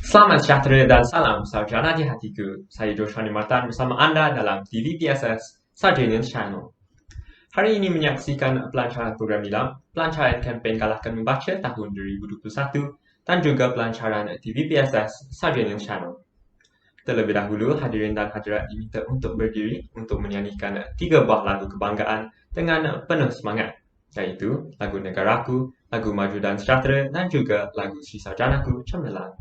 Selamat sejahtera dan salam sarjana di hatiku. Saya Joshua Martan bersama Anda dalam TVPSS Sarjana Channel. Hari ini menyaksikan pelancaran program nilam, pelancaran kempen Galakkan Membaca tahun 2021 dan juga pelancaran TVPSS Sarjana Channel. Terlebih dahulu, hadirin dan hadirat diminta untuk berdiri untuk menyanyikan 3 buah lagu kebanggaan dengan penuh semangat, iaitu lagu Negaraku, lagu Maju dan Sejahtera dan juga lagu Sri Sarjanaku Cemerlang.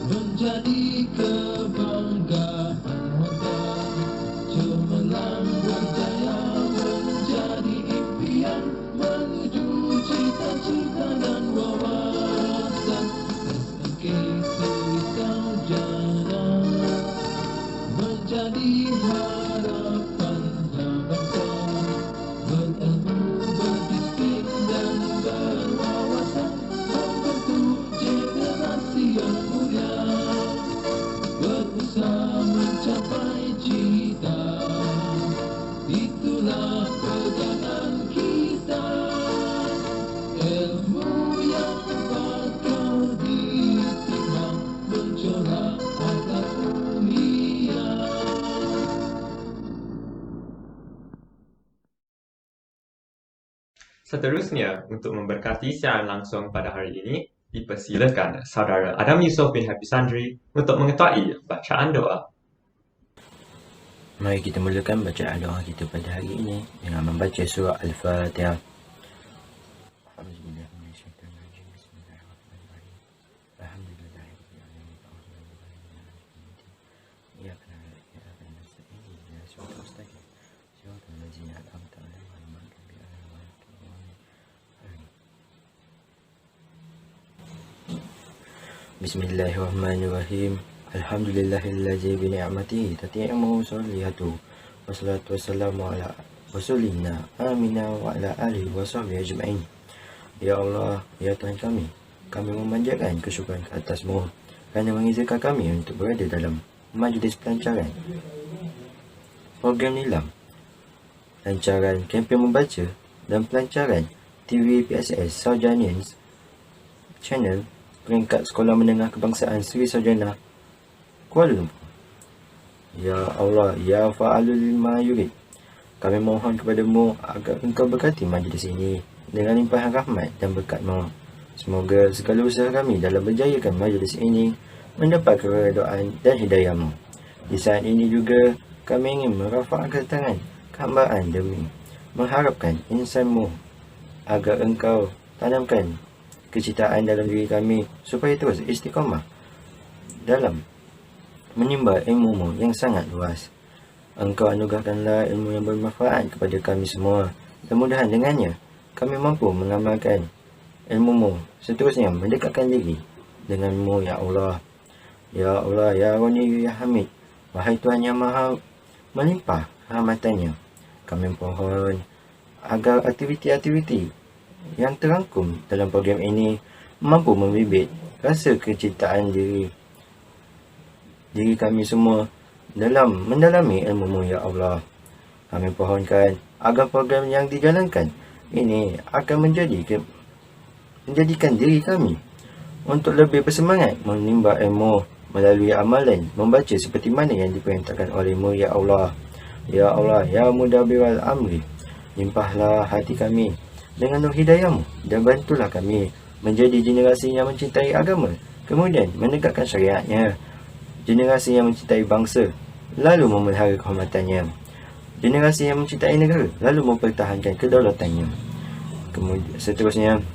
Menjadi kebanggaan warga Cemerlang berjaya menjadi impian menuju cita-cita dan wawasan SMK Sri Sarjana menjadi harapan bangsa berilmu, berdisiplin dan berwawasan membentuk generasi yang mulia berusaha mencapai cita. Itulah pegangan kita, ilmu yang bakal ditimbang mencorak akhlak mulia. Seterusnya, untuk memberkati siaran langsung pada hari ini, dipersilakan Saudara Adam Yusof bin Hafiz Sandri untuk mengetahui bacaan doa. Mari kita mulakan bacaan doa kita pada hari ini dengan membaca surah Al-Fatihah. Bismillahirrahmanirrahim. Bismillahirrahmanirrahim. Alhamdulillahillazi bi ni'matihi tatimmu sholihatu. Wassalatu wassalamu ala rasulina amina wa ala alihi wa sahbihi ajma'in. Ya Allah, ya Tuhan kami memanjatkan kesyukuran ke atasmu kerana mengizinkan kami untuk berada dalam majlis pelancaran program Nilam, pelancaran kempen membaca dan pelancaran TV PSS Sarjanians Channel peringkat Sekolah Menengah Kebangsaan Sri Sarjana Kuala Lumpur. Ya Allah, ya fa'alul lima yurid, kami mohon kepadamu agar engkau berkati majlis ini dengan limpahan rahmat dan berkat-Mu. Semoga segala usaha kami dalam berjayakan majlis ini mendapat keredaan dan hidayah-Mu. Di saat ini juga kami ingin merafakkan tangan kehambaan demi mengharapkan insan-Mu agar engkau tanamkan kecintaan dalam diri kami supaya terus istiqamah dalam menimba ilmu-Mu yang sangat luas. Engkau anugerahkanlah ilmu yang bermanfaat kepada kami semua, dan mudahan dengannya kami mampu mengamalkan ilmu-Mu seterusnya mendekatkan diri dengan-Mu, ya Allah. Ya Allah, ya Ghani, ya Hamid, wahai Tuhan yang maha melimpah rahmatannya, kami mohon agar aktiviti-aktiviti yang terangkum dalam program ini mampu membibit rasa kecintaan diri kami semua dalam mendalami ilmu-Mu, ya Allah. Kami pohonkan agar program yang dijalankan ini akan menjadikan diri kami untuk lebih bersemangat menimba ilmu melalui amalan membaca seperti mana yang diperintahkan oleh-Mu, ya Allah. Ya Allah, ya Mudabbirul Amri, limpahlah hati kami dengan nur hidayah-Mu dan bantulah kami menjadi generasi yang mencintai agama, kemudian menegakkan syariatnya, generasi yang mencintai bangsa lalu memelihara kehormatannya, generasi yang mencintai negara lalu mempertahankan kedaulatannya. Kemudian seterusnya,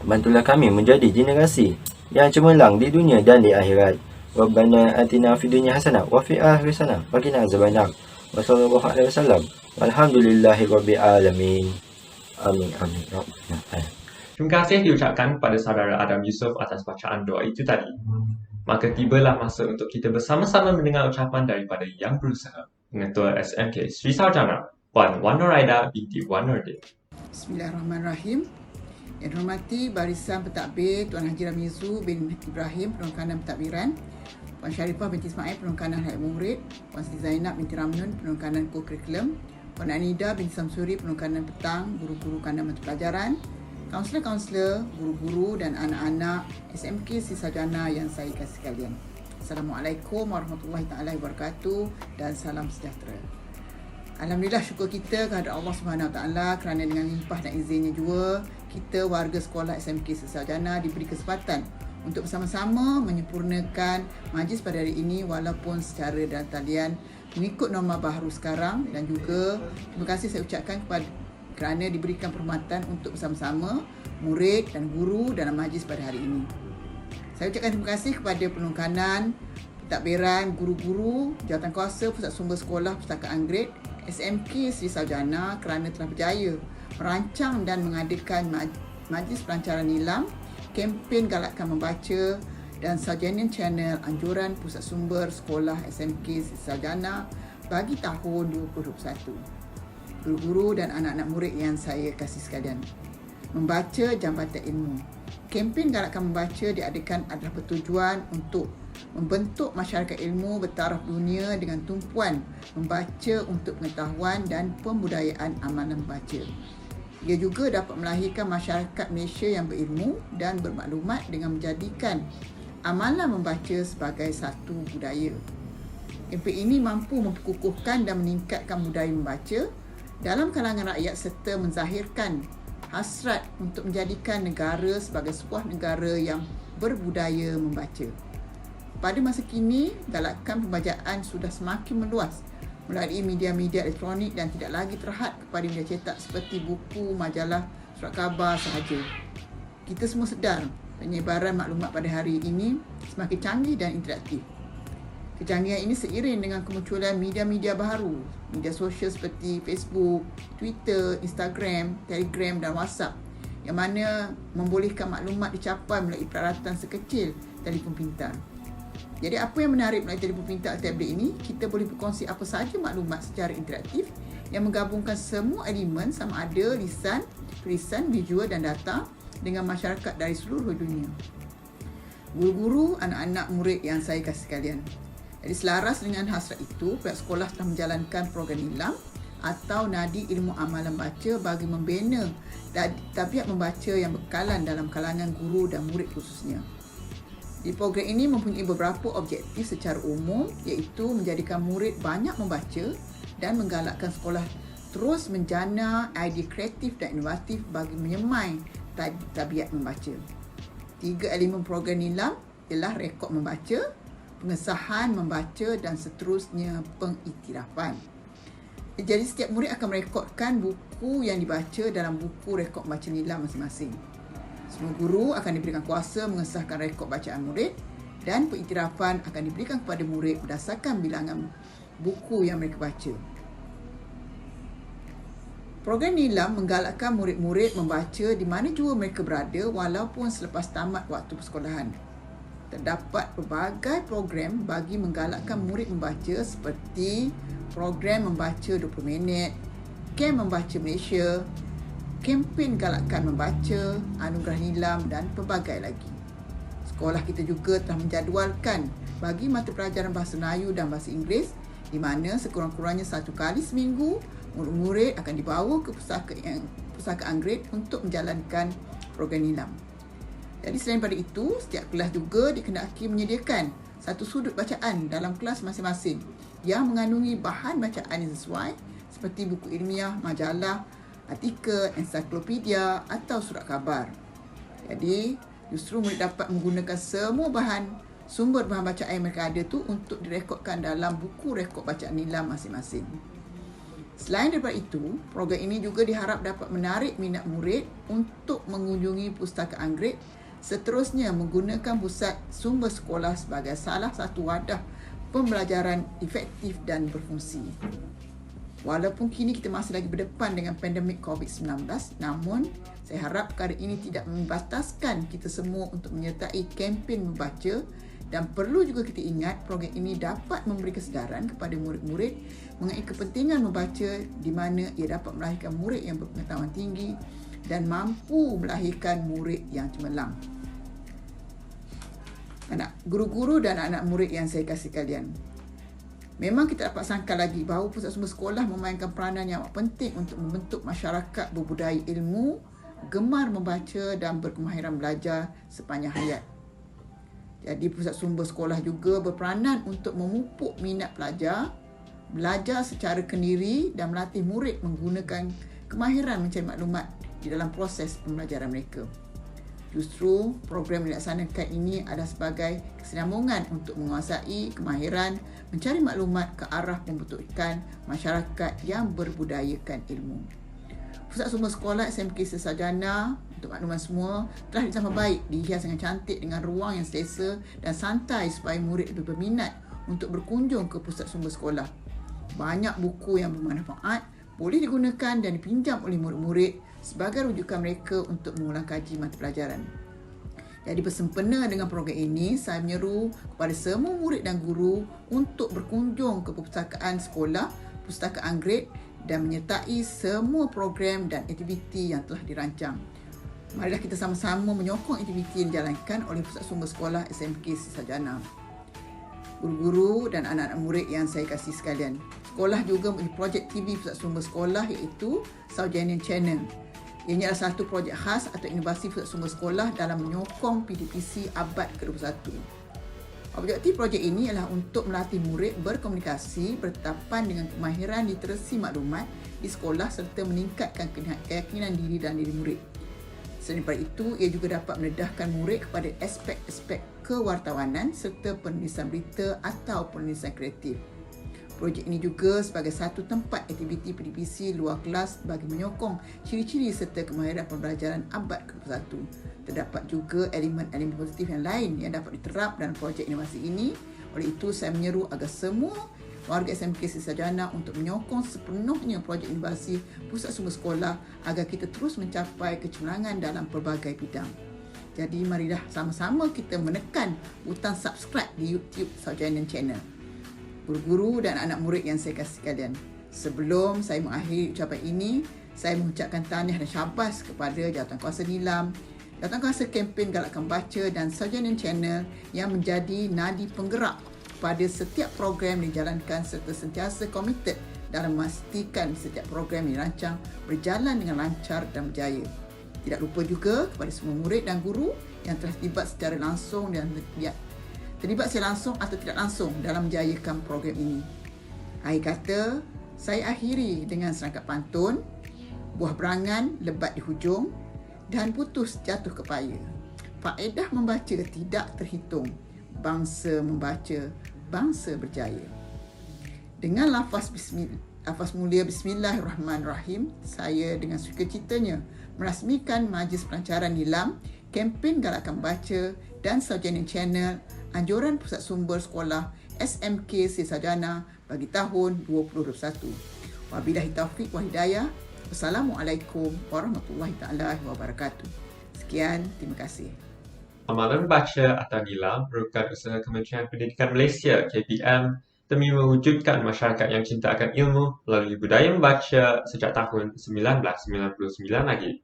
bantulah kami menjadi generasi yang cemerlang di dunia dan di akhirat. Rabbana atina fid dunya hasanah wa fil akhirati hasanah wa qina azabannar. Wa sallallahu alaihi wasallam. Walhamdulillahi rabbil alamin. Amin, amin. Terima kasih diucapkan kepada saudara Adam Yusof atas bacaan doa itu tadi. Maka tibalah masa untuk kita bersama-sama mendengar ucapan daripada Yang Berusaha, Pengetua SMK Sri Sarjana, Puan Wan Nuraida binti Wan Nurdin. Bismillahirrahmanirrahim. Yang dihormati Barisan Pentadbir Tuan Haji Ramizu bin Ibrahim, Penungkanan Pentadbiran, Puan Syarifah binti Ismail, Penungkanan Hayat Murid, Puan Siti Zainab binti Ramnun, Penungkanan Co-Curriculum, Puan Anida binti Samsuri, Penungkanan Petang, Guru-Guru Kandang Mata Pelajaran, kaunselor-kaunselor, guru-guru dan anak-anak SMK Sri Sarjana yang saya kasih sekalian. Assalamualaikum warahmatullahi taala wabarakatuh dan salam sejahtera. Alhamdulillah, syukur kita kepada Allah Subhanahu Wa Taala kerana dengan limpah dan izinnya juga kita warga sekolah SMK Sri Sarjana diberi kesempatan untuk bersama-sama menyempurnakan majlis pada hari ini walaupun secara dalam talian mengikut norma baharu sekarang, dan juga terima kasih saya ucapkan kepada kerana diberikan perkhidmatan untuk bersama-sama murid dan guru dalam majlis pada hari ini. Saya ucapkan terima kasih kepada penungkanan, pentadbiran, guru-guru, jawatankuasa Pusat Sumber Sekolah Perpustakaan Grade SMK Sri Sarjana kerana telah berjaya merancang dan mengadakan majlis pelancaran nilam, kempen galakkan membaca dan Sarjanian Channel anjuran Pusat Sumber Sekolah SMK Sri Sarjana bagi tahun 2021. Guru-guru dan anak-anak murid yang saya kasih sekalian, membaca jambatan ilmu. Kempen galakkan membaca diadakan adalah bertujuan untuk membentuk masyarakat ilmu bertaraf dunia dengan tumpuan membaca untuk pengetahuan dan pembudayaan amalan membaca. Ia juga dapat melahirkan masyarakat Malaysia yang berilmu dan bermaklumat dengan menjadikan amalan membaca sebagai satu budaya. Kempen ini mampu memperkukuhkan dan meningkatkan budaya membaca dalam kalangan rakyat serta menzahirkan hasrat untuk menjadikan negara sebagai sebuah negara yang berbudaya membaca. Pada masa kini, galakan pembacaan sudah semakin meluas melalui media-media elektronik dan tidak lagi terhad kepada media cetak seperti buku, majalah, surat khabar sahaja. Kita semua sedar penyebaran maklumat pada hari ini semakin canggih dan interaktif. Kecanggihan ini seiring dengan kemunculan media-media baru, media sosial seperti Facebook, Twitter, Instagram, Telegram dan WhatsApp, yang mana membolehkan maklumat dicapai melalui peralatan sekecil telefon pintar. Jadi apa yang menarik melalui telefon pintar atau tablet ini, kita boleh berkongsi apa sahaja maklumat secara interaktif yang menggabungkan semua elemen sama ada lisan, tulisan, visual dan data dengan masyarakat dari seluruh dunia. Guru-guru, anak-anak murid yang saya kasih sekalian. Jadi selaras dengan hasrat itu, pihak sekolah telah menjalankan program Nilam atau Nadi Ilmu Amalan Baca bagi membina tabiat membaca yang berkalan dalam kalangan guru dan murid khususnya. Di program ini mempunyai beberapa objektif secara umum, iaitu menjadikan murid banyak membaca dan menggalakkan sekolah terus menjana idea kreatif dan inovatif bagi menyemai tabiat membaca. 3 elemen program Nilam ialah rekod membaca, pengesahan membaca dan seterusnya pengiktirafan. Jadi setiap murid akan merekodkan buku yang dibaca dalam buku rekod baca Nilam masing-masing. Semua guru akan diberikan kuasa mengesahkan rekod bacaan murid dan pengiktirafan akan diberikan kepada murid berdasarkan bilangan buku yang mereka baca. Program Nilam menggalakkan murid-murid membaca di mana jua mereka berada walaupun selepas tamat waktu persekolahan. Terdapat pelbagai program bagi menggalakkan murid membaca seperti program membaca 20 minit, kem membaca Malaysia, kempen galakkan membaca, anugerah Nilam dan pelbagai lagi. Sekolah kita juga telah menjadualkan bagi mata pelajaran Bahasa Melayu dan Bahasa Inggeris di mana sekurang-kurangnya 1 kali seminggu murid-murid akan dibawa ke pusaka Anggerit untuk menjalankan program Nilam. Jadi selain daripada itu, setiap kelas juga dikehendaki menyediakan satu sudut bacaan dalam kelas masing-masing yang mengandungi bahan bacaan yang sesuai seperti buku ilmiah, majalah, artikel, ensiklopedia atau surat khabar. Jadi, justru murid dapat menggunakan semua sumber bahan bacaan yang mereka ada tu untuk direkodkan dalam buku rekod bacaan Nilam masing-masing. Selain daripada itu, program ini juga diharap dapat menarik minat murid untuk mengunjungi pustaka Anggerit, seterusnya menggunakan pusat sumber sekolah sebagai salah satu wadah pembelajaran efektif dan berfungsi. Walaupun kini kita masih lagi berdepan dengan pandemik COVID-19, namun saya harap perkara ini tidak membataskan kita semua untuk menyertai kempen membaca dan perlu juga kita ingat program ini dapat memberi kesedaran kepada murid-murid mengenai kepentingan membaca di mana ia dapat melahirkan murid yang berpengetahuan tinggi dan mampu melahirkan murid yang cemerlang. Guru-guru dan anak murid yang saya kasih kalian, memang kita dapat sangka lagi bahawa pusat sumber sekolah memainkan peranan yang amat penting untuk membentuk masyarakat berbudaya ilmu, gemar membaca dan berkemahiran belajar sepanjang hayat. Jadi pusat sumber sekolah juga berperanan untuk memupuk minat pelajar, belajar secara kendiri dan melatih murid menggunakan kemahiran mencari maklumat di dalam proses pembelajaran mereka. Justru program yang dilaksanakan ini adalah sebagai kesinambungan untuk menguasai kemahiran mencari maklumat ke arah pembentukan masyarakat yang berbudayakan ilmu. Pusat sumber sekolah SMK Sarjana untuk makluman semua telah ditambah baik, dihias dengan cantik dengan ruang yang selesa dan santai supaya murid lebih berminat untuk berkunjung ke pusat sumber sekolah. Banyak buku yang bermanfaat boleh digunakan dan dipinjam oleh murid-murid sebagai rujukan mereka untuk mengulang kaji mata pelajaran. Jadi bersempena dengan program ini, saya menyeru kepada semua murid dan guru untuk berkunjung ke perpustakaan sekolah, Pustaka Anggerit dan menyertai semua program dan aktiviti yang telah dirancang. Marilah kita sama-sama menyokong aktiviti yang dijalankan oleh Pusat Sumber Sekolah SMK Sarjana. Guru-guru dan anak-anak murid yang saya kasih sekalian, sekolah juga mempunyai projek TV Pusat Sumber Sekolah iaitu Sarjanian Channel. Ini adalah satu projek khas atau inovasi Pusat Sumber Sekolah dalam menyokong PDPC abad ke-21. Objektif projek ini adalah untuk melatih murid berkomunikasi bertetapan dengan kemahiran literasi maklumat di sekolah serta meningkatkan keyakinan diri dan diri murid. Selain daripada itu, ia juga dapat mendedahkan murid kepada aspek-aspek kewartawanan serta penulisan berita atau penulisan kreatif. Projek ini juga sebagai satu tempat aktiviti PDPC luar kelas bagi menyokong ciri-ciri serta kemahiran pembelajaran abad ke-21. Terdapat juga elemen-elemen positif yang lain yang dapat diterap dalam projek inovasi ini. Oleh itu, saya menyeru agar semua warga SMK Sarjana untuk menyokong sepenuhnya projek inovasi Pusat Sumber Sekolah agar kita terus mencapai kecemerlangan dalam pelbagai bidang. Jadi marilah sama-sama kita menekan butang subscribe di YouTube Sarjana Channel. Guru-guru dan anak murid yang saya kasih sekalian, sebelum saya mengakhiri ucapan ini, saya mengucapkan tahniah dan syabas kepada Jawatankuasa Nilam, Jawatankuasa Kempen Galakkan Baca dan Sarjana Channel yang menjadi nadi penggerak kepada setiap program yang dijalankan serta sentiasa komited dalam memastikan setiap program yang dirancang berjalan dengan lancar dan berjaya. Tidak lupa juga kepada semua murid dan guru yang telah terlibat secara langsung dan terlibat secara langsung atau tidak langsung dalam menjayakan program ini. Akhir kata, saya akhiri dengan serangkap pantun, buah berangan lebat di hujung dan putus jatuh ke paya. Faedah membaca tidak terhitung, bangsa membaca, bangsa berjaya. Dengan lafaz mulia Bismillahirrahmanirrahim, saya dengan sukacitanya merasmikan Majlis Pelancaran Nilam, Kempen Galakkan Baca dan Sarjana Channel Anjuran Pusat Sumber Sekolah SMK Sarjana bagi tahun 2021. Wabillahi taufiq wa hidayah. Wassalamualaikum warahmatullahi taala wabarakatuh. Sekian, terima kasih. Amalan Baca atau Nilam merupakan usaha Kementerian Pendidikan Malaysia KPM demi mewujudkan masyarakat yang cinta akan ilmu melalui budaya membaca sejak tahun 1999 lagi.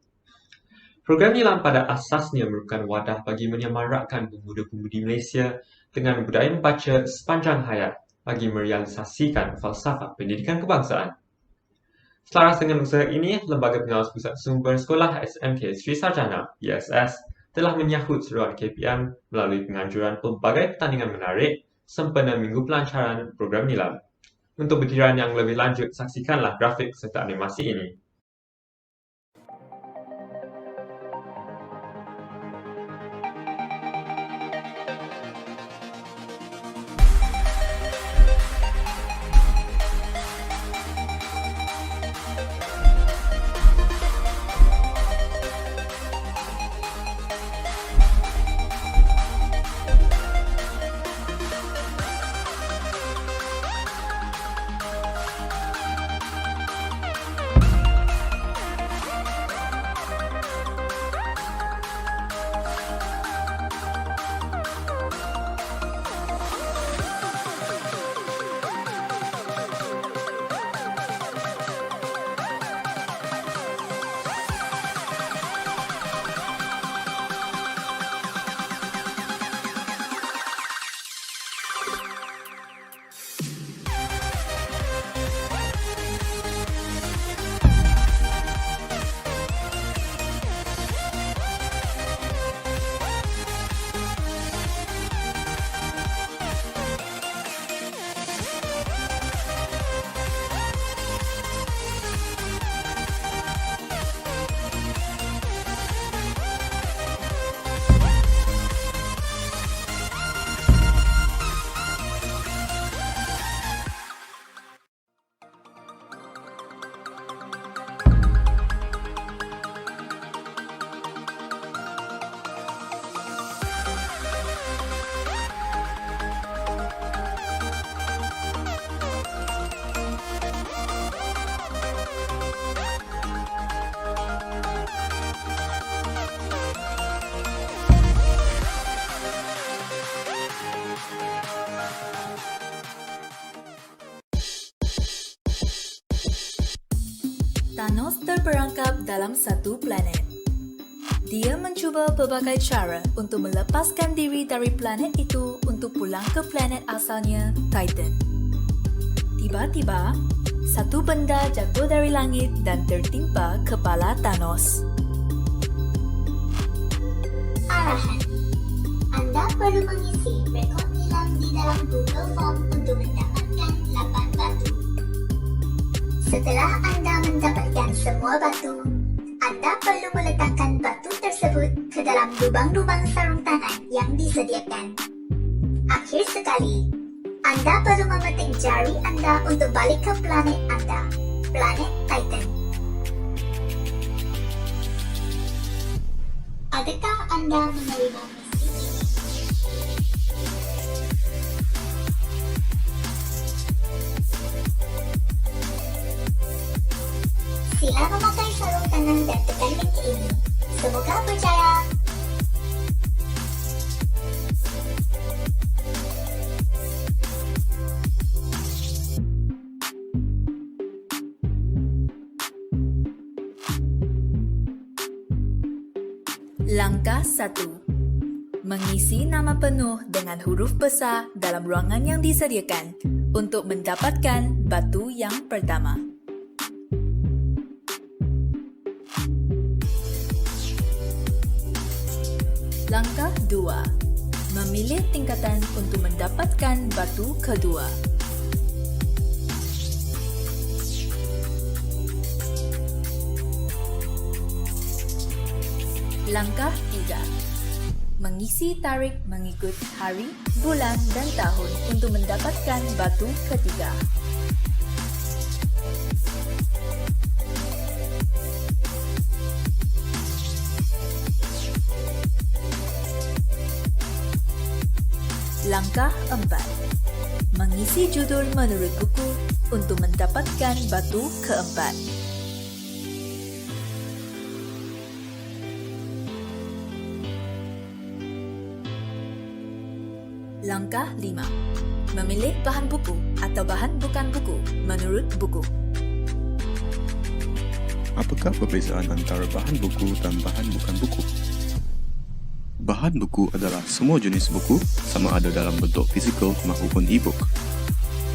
Program Nilam pada asasnya merupakan wadah bagi menyemarakkan pemuda-pemudi Malaysia dengan budaya membaca sepanjang hayat bagi merealisasikan falsafah pendidikan kebangsaan. Selaras dengan usaha ini, Lembaga Pengawas Pusat Sumber Sekolah SMK Sri Sarjana (PSS) telah menyahut seruan KPM melalui penganjuran pelbagai pertandingan menarik sempena Minggu Pelancaran program Nilam. Untuk butiran yang lebih lanjut, saksikanlah grafik serta animasi ini. Thanos terperangkap dalam satu planet. Dia mencuba pelbagai cara untuk melepaskan diri dari planet itu untuk pulang ke planet asalnya, Titan. Tiba-tiba, satu benda jatuh dari langit dan tertimpa kepala Thanos. Arahan. Anda perlu mengisi rekod nilam di dalam Google Form untuk mendapatkan 8 batu. Setelah Anda mendapatkan semua batu, Anda perlu meletakkan batu tersebut ke dalam lubang-lubang sarung tangan yang disediakan. Akhir sekali, Anda perlu memetik jari Anda untuk balik ke planet Anda, planet Titan. Adakah Anda menerima misi ini? Sila memakai sarung tangan dan tekan link ini. Semoga berjaya! Langkah 1. Mengisi nama penuh dengan huruf besar dalam ruangan yang disediakan untuk mendapatkan batu yang pertama. Langkah 2. Memilih tingkatan untuk mendapatkan batu kedua. Langkah 3. Mengisi tarik mengikut hari, bulan dan tahun untuk mendapatkan batu ketiga. Langkah 4. Mengisi judul menurut buku untuk mendapatkan batu keempat. Langkah 5. Memilih bahan buku atau bahan bukan buku menurut buku. Apakah perbezaan antara bahan buku dan bahan bukan buku? Bahan buku adalah semua jenis buku sama ada dalam bentuk fizikal maupun e-book.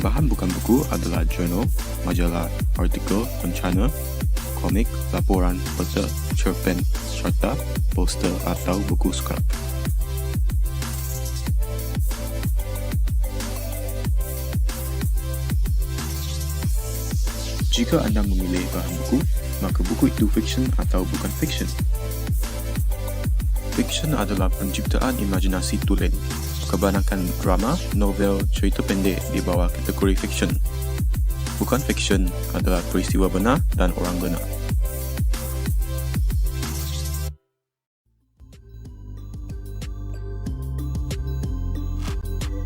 Bahan bukan buku adalah jurnal, majalah, artikel, rencana, komik, laporan, peta, cerpen, serta poster atau buku skrap. Jika anda memilih bahan buku, maka buku itu fiksyen atau bukan fiksyen. Fiksyen adalah penciptaan imajinasi tulen. Kebanyakan drama, novel, cerita pendek di bawah kategori fiksyen. Bukan fiksyen adalah peristiwa benar dan orang benar.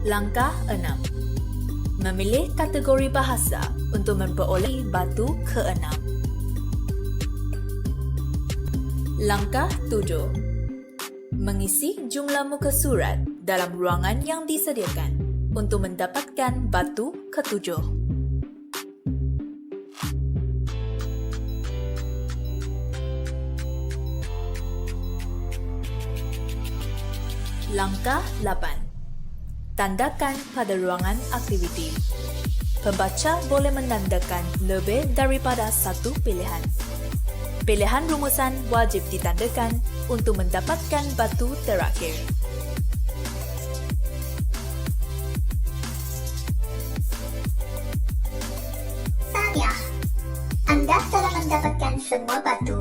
Langkah 6. Memilih kategori bahasa untuk memperoleh batu ke-6. Langkah 7. Mengisi jumlah muka surat dalam ruangan yang disediakan untuk mendapatkan batu ke-7. Langkah 8. Tandakan pada ruangan aktiviti. Pembaca boleh menandakan lebih daripada satu pilihan. Pilihan rumusan wajib ditandakan untuk mendapatkan batu terakhir. Tahniah, Anda telah mendapatkan semua batu.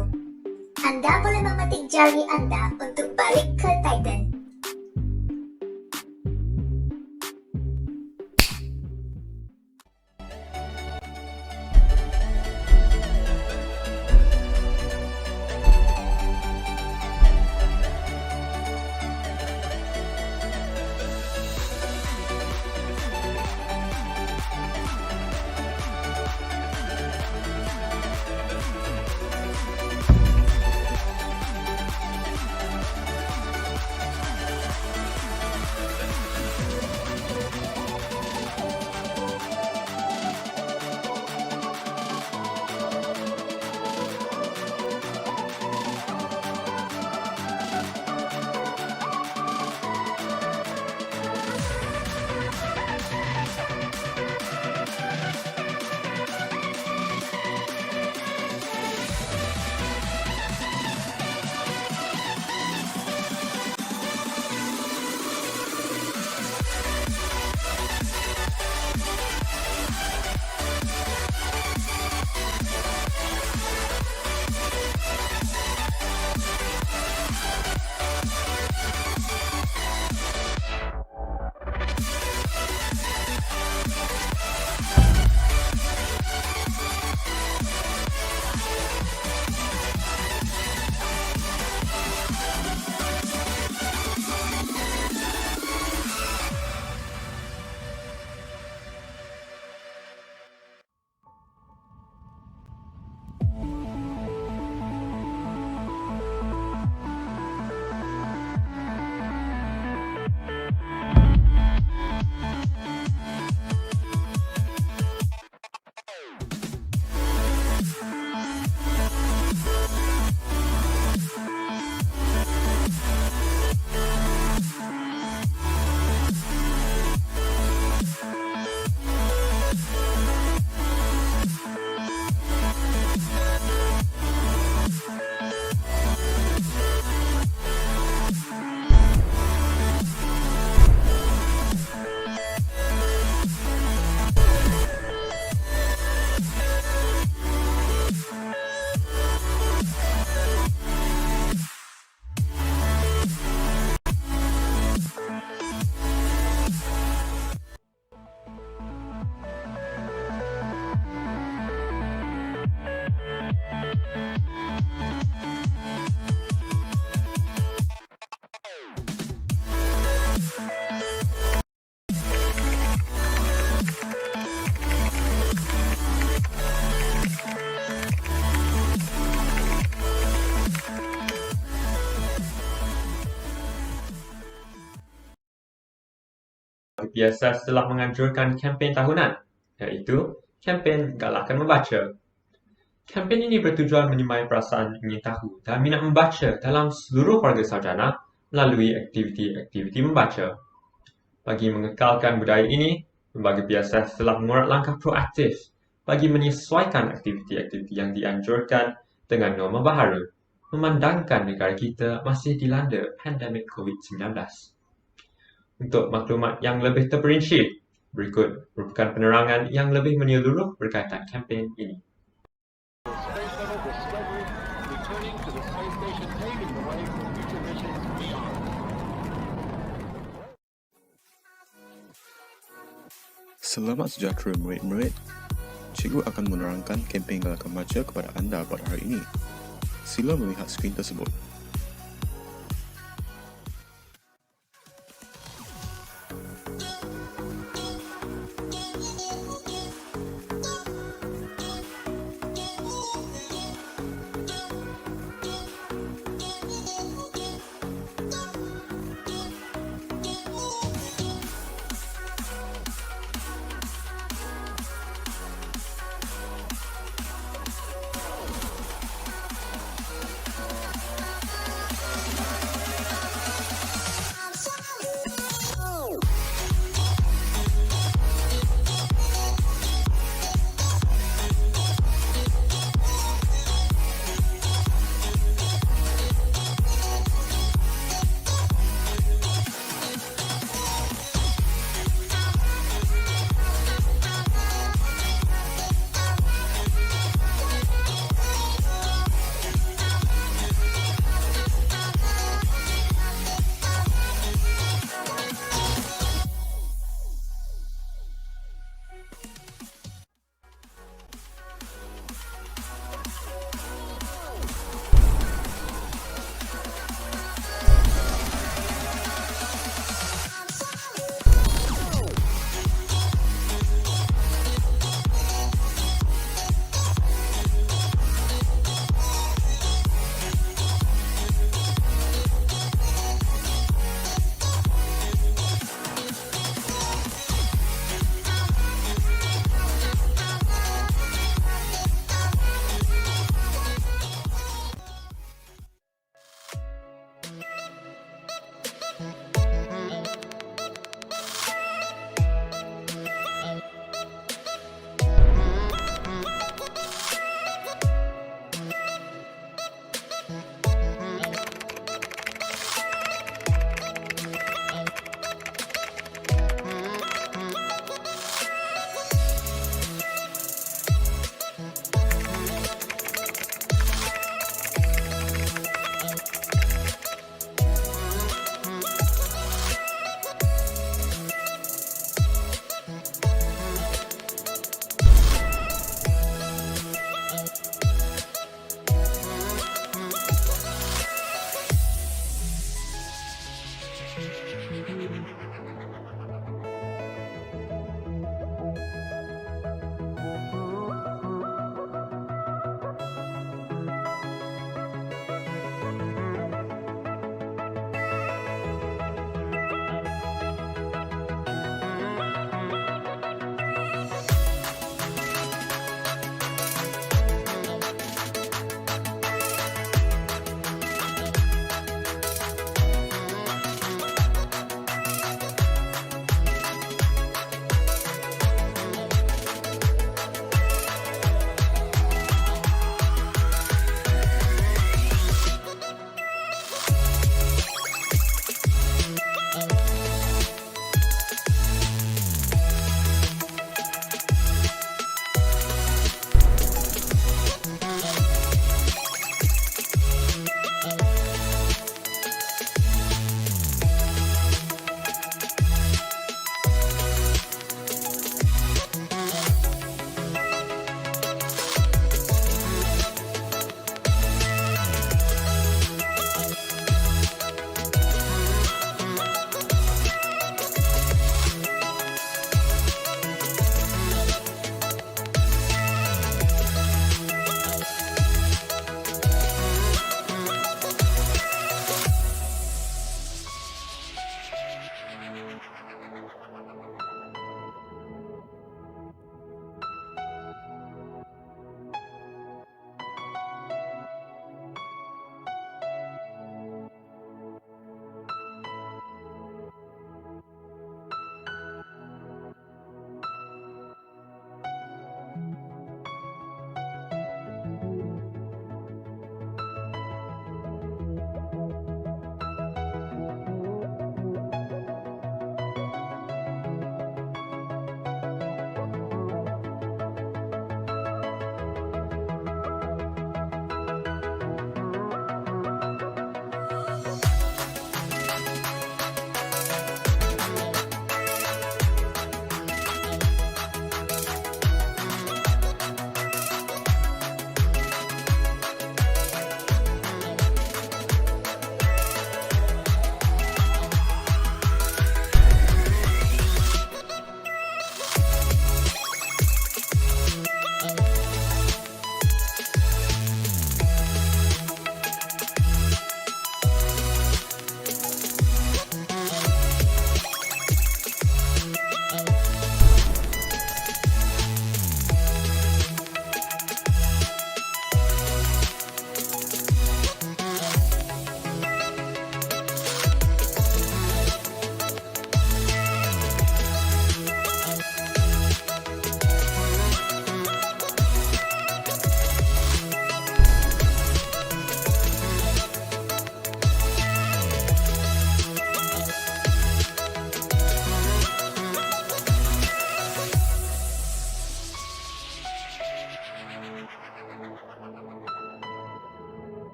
Anda boleh memetik jari Anda untuk balik ke Titan. lembaga PSS telah menganjurkan kempen tahunan, iaitu kempen Galakkan Membaca. Kempen ini bertujuan menyemai perasaan ingin tahu dan minat membaca dalam seluruh warga sarjana melalui aktiviti-aktiviti membaca. Bagi mengekalkan budaya ini, lembaga PSS telah mengurat langkah proaktif bagi menyesuaikan aktiviti-aktiviti yang dianjurkan dengan norma baharu, memandangkan negara kita masih dilanda pandemik COVID-19. Untuk maklumat yang lebih terperinci, berikut merupakan penerangan yang lebih menyeluruh berkaitan kempen ini. Selamat sejahtera murid-murid. Cikgu akan menerangkan kempen Galakkan Membaca kepada anda pada hari ini. Sila melihat skrin tersebut.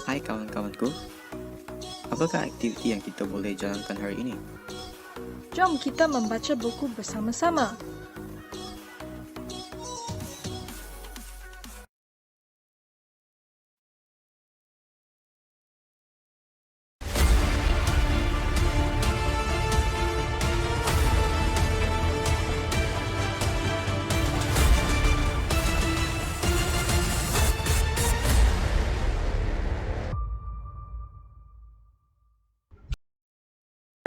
Hai kawan-kawanku, apakah aktiviti yang kita boleh jalankan hari ini? Jom kita membaca buku bersama-sama.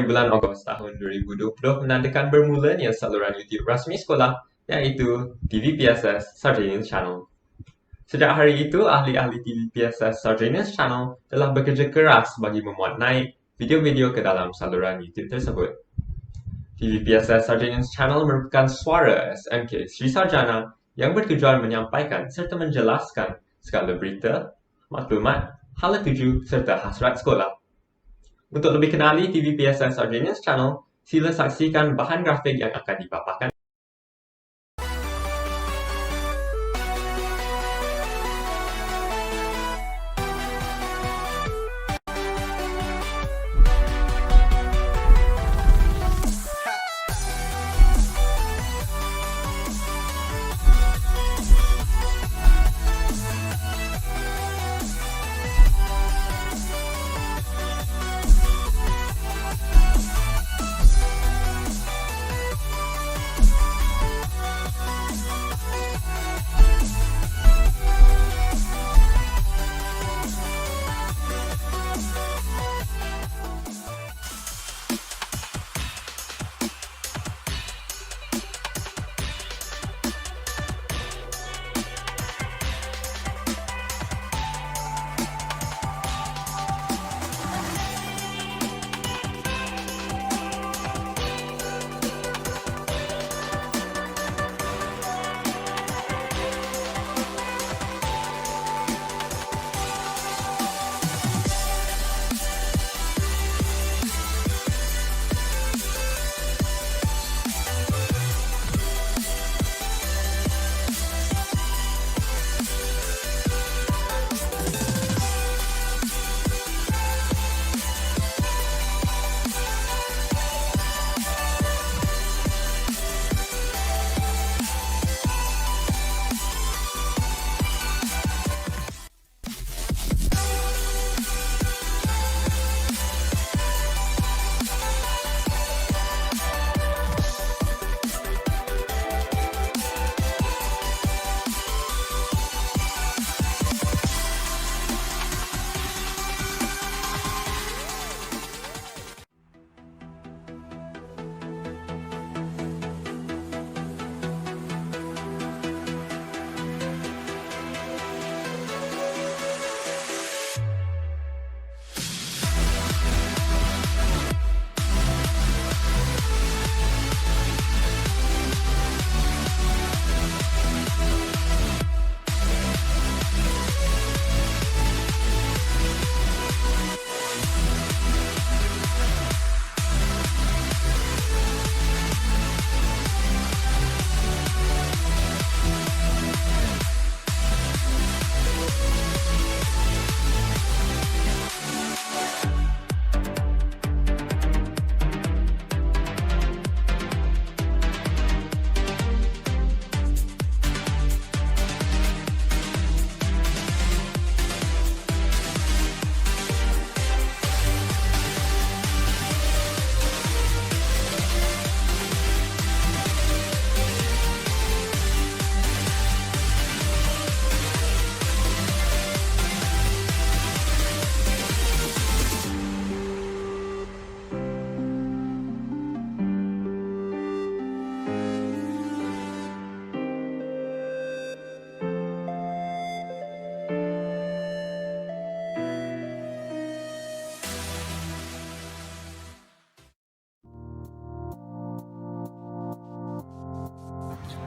Bulan Ogos tahun 2020 menandakan bermulanya saluran YouTube rasmi sekolah, iaitu TVPSS Sarjanians Channel. Sejak hari itu, ahli-ahli TVPSS Sarjanians Channel telah bekerja keras bagi memuat naik video-video ke dalam saluran YouTube tersebut. TVPSS Sarjanians Channel merupakan suara SMK Sri Sarjana yang bertujuan menyampaikan serta menjelaskan segala berita, maklumat, hala tuju serta hasrat sekolah. Untuk lebih kenali TVPSS Sarjanians Channel, sila saksikan bahan grafik yang akan dipaparkan.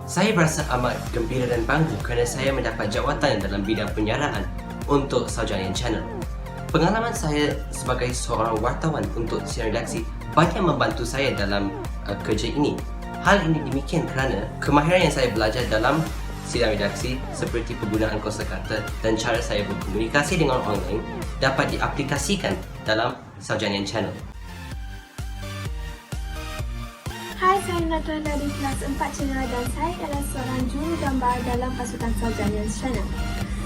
Saya berasa amat gembira dan bangga kerana saya mendapat jawatan dalam bidang penyiaran untuk Sarjanians Channel. Pengalaman saya sebagai seorang wartawan untuk siaran redaksi banyak membantu saya dalam kerja ini. Hal ini demikian kerana kemahiran yang saya belajar dalam sidang redaksi seperti penggunaan kosakata dan cara saya berkomunikasi dengan orang lain dapat diaplikasikan dalam Saujanian Channel. Hai, saya Nathan dari kelas 4 Channel dan saya adalah seorang juru gambar dalam pasukan Saujanian Channel.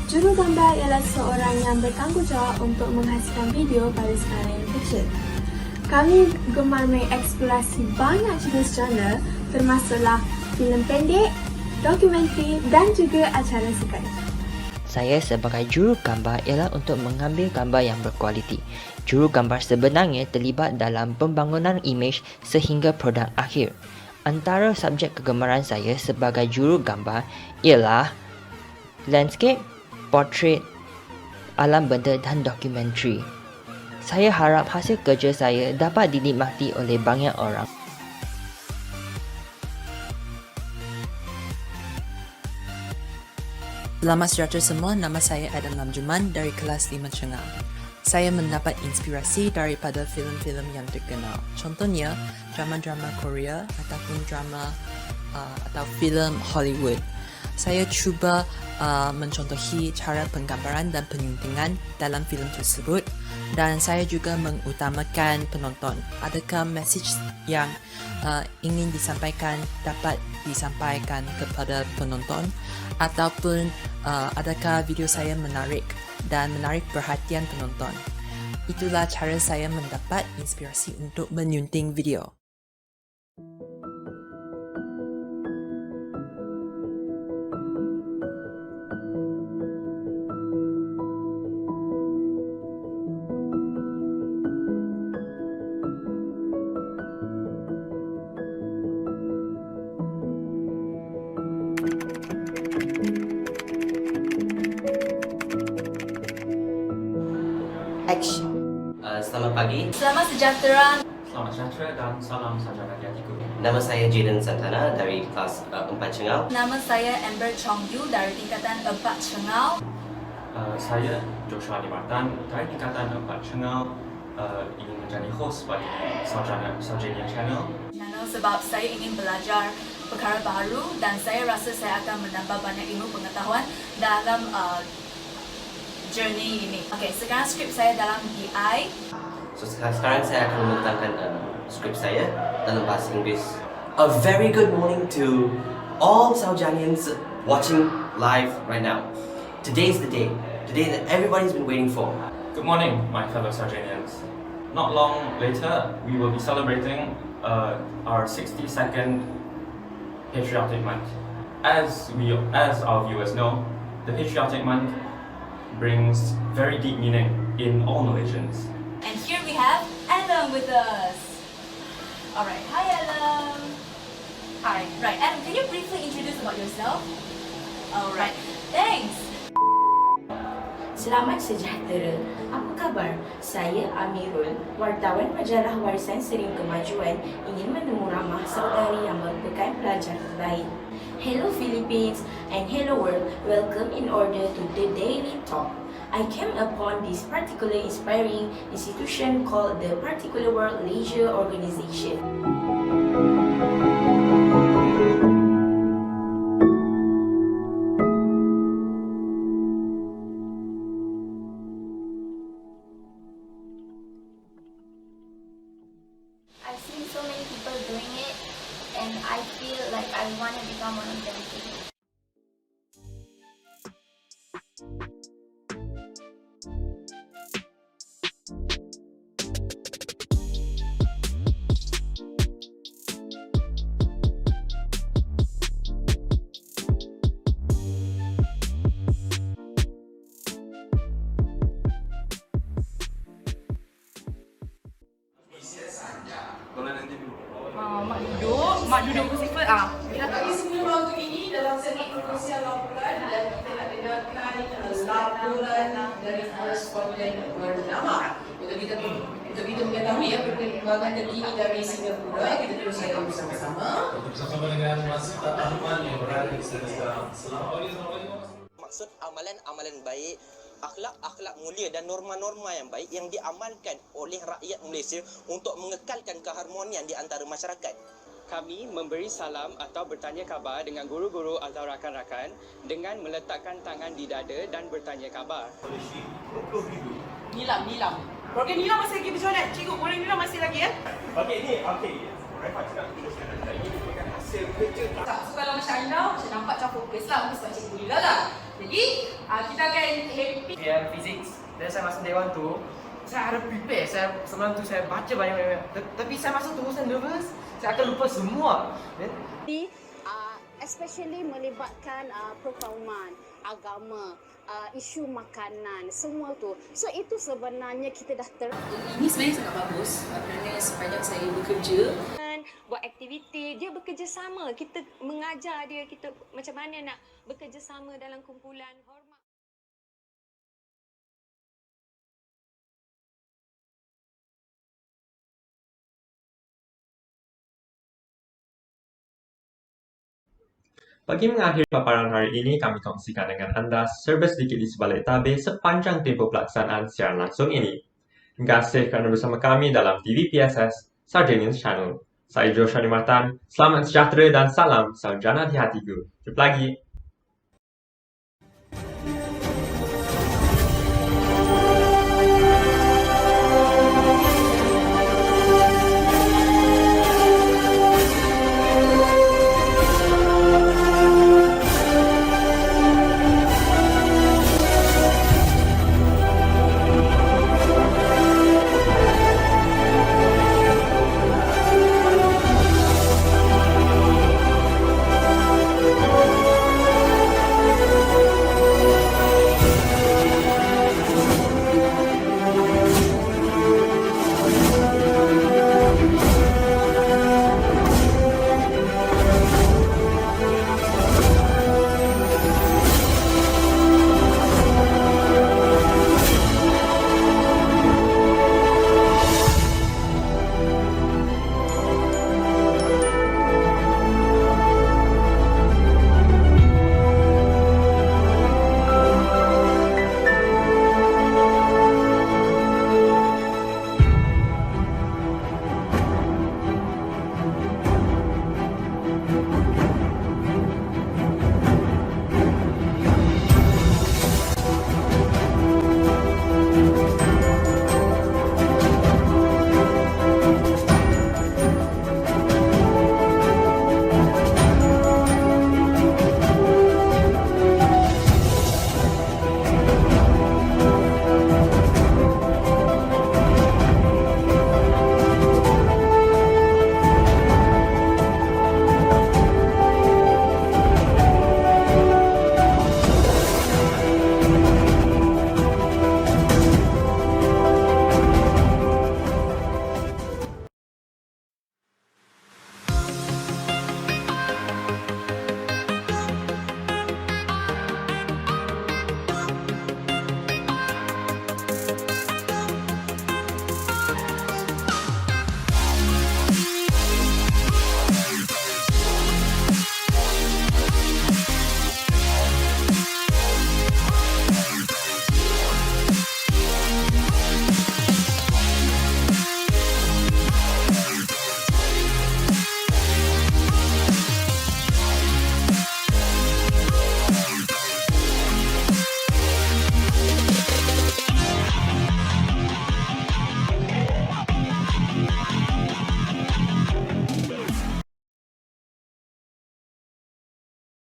Juru gambar ialah seorang yang bertanggungjawab untuk menghasilkan video pada skala yang kecil. Kami gemar mengeksplorasi banyak jenis genre termasuklah filem pendek, dokumentari dan juga acara sukan. Saya sebagai juru gambar ialah untuk mengambil gambar yang berkualiti. Juru gambar sebenarnya terlibat dalam pembangunan imej sehingga produk akhir. Antara subjek kegemaran saya sebagai juru gambar ialah landscape, portrait, alam benda dan dokumentari. Saya harap hasil kerja saya dapat dinikmati oleh banyak orang. Selamat sejahtera semua, nama saya Adam Lamjuman dari kelas 5 Cengal. Saya mendapat inspirasi daripada filem-filem yang terkenal. Contohnya, drama-drama Korea ataupun drama atau filem Hollywood. Saya cuba mencontohi cara penggambaran dan penyuntingan dalam filem tersebut dan saya juga mengutamakan penonton. Adakah mesej yang ingin disampaikan dapat disampaikan kepada penonton ataupun adakah video saya menarik dan menarik perhatian penonton. Itulah cara saya mendapat inspirasi untuk menyunting video. Selamat pagi. Selamat sejahtera. Selamat sejahtera dan salam sarjana di hatiku. Nama saya Jaden Santana dari kelas 4 Cengal. Nama saya Amber Chong Yu dari tingkatan 4 Cengal. Saya Joshua Martan dari tingkatan 4 Cengal ingin menjadi host bagi Saujanian Channel. Sebab saya ingin belajar perkara baru dan saya rasa saya akan menambah banyak ilmu pengetahuan dalam journey ini. Okay, sekarang skrip saya dalam DI. So sekarang saya akan membentangkan skrip saya dalam bahasa Inggeris. A very good morning to all Saujanians watching live right now. Today's the day that everybody's been waiting for. Good morning, my fellow Saujanians. Not long later, we will be celebrating our 62nd Patriotic Month. As our viewers know, the Patriotic Month brings very deep meaning in all Malaysians. And here we have Adam with us. Alright, hi Adam. Hi. Right, Adam, can you briefly introduce about yourself? Alright, thanks. Selamat sejahtera. Apa khabar? Saya Amirul, wartawan majalah Warisan Sering Kemajuan, ingin menemu ramah saudari yang merupakan pelajar terbaik. Hello Philippines and hello world. Welcome in order to the Daily Talk. I came upon this particular inspiring institution called the Particular World Leisure Organization. I've seen so many people doing it and I feel like I want to become one of them too. Mak duduk bersifat Kami semua waktu ini dalam segmen pengurusian laporan dan kita nak dengarkan laporan dari koresponden bernama. Untuk kita mengetahui perkembangan terkini dari Singapura, kita teruskan bersama-sama. Bersama dengan Mas Ahmad yang berada di sana sekarang. Assalamualaikum. Maksud amalan-amalan baik, akhlak mulia dan norma-norma yang baik yang diamalkan oleh rakyat Malaysia untuk mengekalkan keharmonian di antara masyarakat. Kami memberi salam atau bertanya khabar dengan guru-guru atau rakan-rakan dengan meletakkan tangan di dada dan bertanya khabar. Nilam. Program nilam masih lagi berjalan. Cikgu, boleh nilam masih lagi ya? Okey. Tak, so kalau macam Aina, macam nampak macam fokus lah. Mungkin sebab cikgu Lila lah. Jadi, kita akan happy. Dia physics dan saya masuk Dewan tu, saya ada prepare. Semalam tu saya baca banyak-banyak. Tapi saya masuk tu saya nervous. Saya akan lupa semua. Jadi, especially melibatkan perkauman, agama, isu makanan, semua tu. So itu sebenarnya kita dah Ini sebenarnya sangat bagus kerana sepanjang saya bekerja, buat aktiviti, dia bekerjasama. Kita mengajar dia kita macam mana nak bekerjasama dalam kumpulan hormat. Bagi mengakhiri paparan hari ini, kami kongsikan dengan anda serba sedikit di sebalik tabir sepanjang tempoh pelaksanaan siaran langsung ini. Terima kasih kerana bersama kami dalam TV PSS Sarjana Channel. Saya Joshua Martan, selamat sejahtera dan salam sarjana di hatiku. Jumpa lagi.